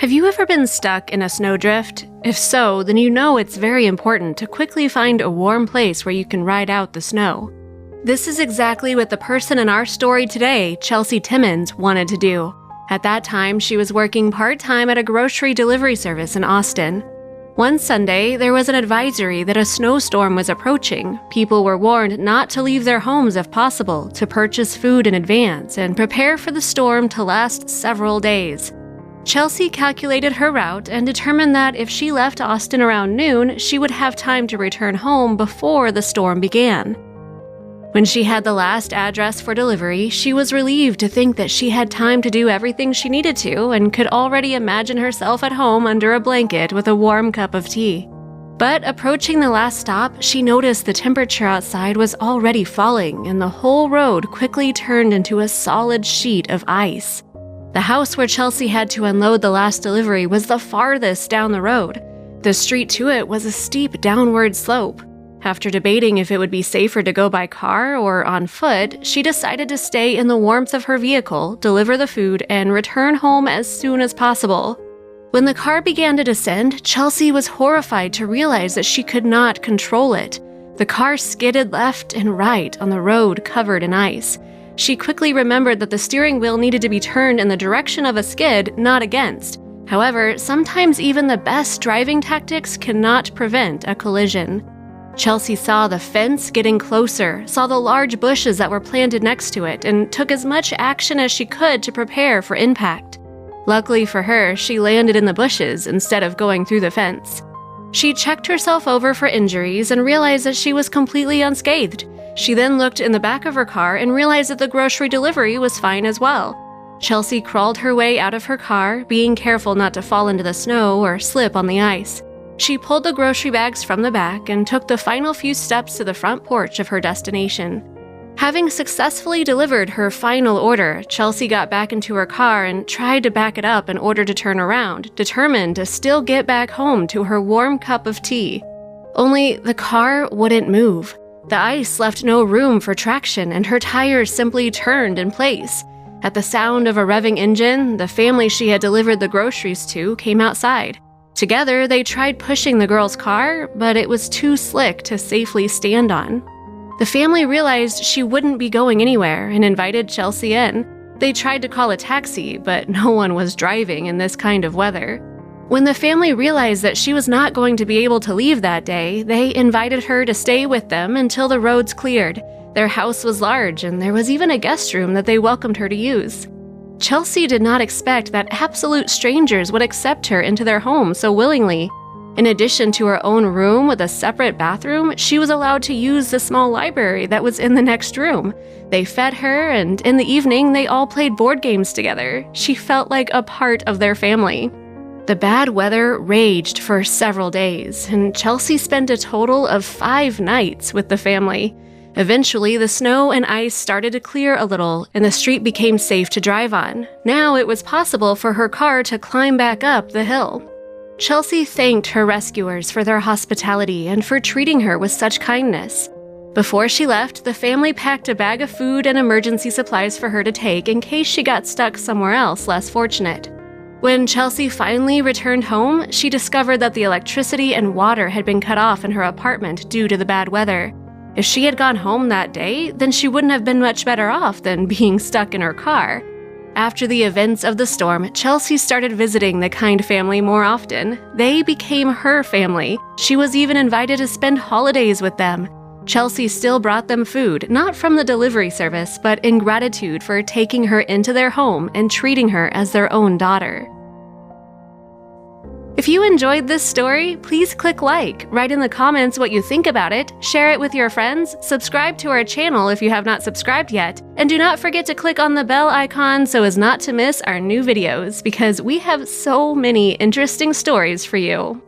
Have you ever been stuck in a snowdrift? If so, then you know it's very important to quickly find a warm place where you can ride out the snow. This is exactly what the person in our story today, Chelsea Timmons, wanted to do. At that time, she was working part-time at a grocery delivery service in Austin. One Sunday, there was an advisory that a snowstorm was approaching. People were warned not to leave their homes if possible, to purchase food in advance, and prepare for the storm to last several days. Chelsea calculated her route and determined that if she left Austin around noon, she would have time to return home before the storm began. When she had the last address for delivery, she was relieved to think that she had time to do everything she needed to and could already imagine herself at home under a blanket with a warm cup of tea. But approaching the last stop, she noticed the temperature outside was already falling and the whole road quickly turned into a solid sheet of ice. The house where Chelsea had to unload the last delivery was the farthest down the road. The street to it was a steep downward slope. After debating if it would be safer to go by car or on foot, she decided to stay in the warmth of her vehicle, deliver the food, and return home as soon as possible. When the car began to descend, Chelsea was horrified to realize that she could not control it. The car skidded left and right on the road covered in ice. She quickly remembered that the steering wheel needed to be turned in the direction of a skid, not against. However, sometimes even the best driving tactics cannot prevent a collision. Chelsea saw the fence getting closer, saw the large bushes that were planted next to it, and took as much action as she could to prepare for impact. Luckily for her, she landed in the bushes instead of going through the fence. She checked herself over for injuries and realized that she was completely unscathed. She then looked in the back of her car and realized that the grocery delivery was fine as well. Chelsea crawled her way out of her car, being careful not to fall into the snow or slip on the ice. She pulled the grocery bags from the back and took the final few steps to the front porch of her destination. Having successfully delivered her final order, Chelsea got back into her car and tried to back it up in order to turn around, determined to still get back home to her warm cup of tea. Only the car wouldn't move. The ice left no room for traction and her tires simply turned in place. At the sound of a revving engine, the family she had delivered the groceries to came outside. Together, they tried pushing the girl's car, but it was too slick to safely stand on. The family realized she wouldn't be going anywhere and invited Chelsea in. They tried to call a taxi, but no one was driving in this kind of weather. When the family realized that she was not going to be able to leave that day, they invited her to stay with them until the roads cleared. Their house was large, and there was even a guest room that they welcomed her to use. Chelsea did not expect that absolute strangers would accept her into their home so willingly. In addition to her own room with a separate bathroom, she was allowed to use the small library that was in the next room. They fed her, and in the evening, they all played board games together. She felt like a part of their family. The bad weather raged for several days, and Chelsea spent a total of 5 nights with the family. Eventually, the snow and ice started to clear a little, and the street became safe to drive on. Now it was possible for her car to climb back up the hill. Chelsea thanked her rescuers for their hospitality and for treating her with such kindness. Before she left, the family packed a bag of food and emergency supplies for her to take in case she got stuck somewhere else less fortunate. When Chelsea finally returned home, she discovered that the electricity and water had been cut off in her apartment due to the bad weather. If she had gone home that day, then she wouldn't have been much better off than being stuck in her car. After the events of the storm, Chelsea started visiting the Kind family more often. They became her family. She was even invited to spend holidays with them. Chelsea still brought them food, not from the delivery service, but in gratitude for taking her into their home and treating her as their own daughter. If you enjoyed this story, please click like, write in the comments what you think about it, share it with your friends, subscribe to our channel if you have not subscribed yet, and do not forget to click on the bell icon so as not to miss our new videos, because we have so many interesting stories for you.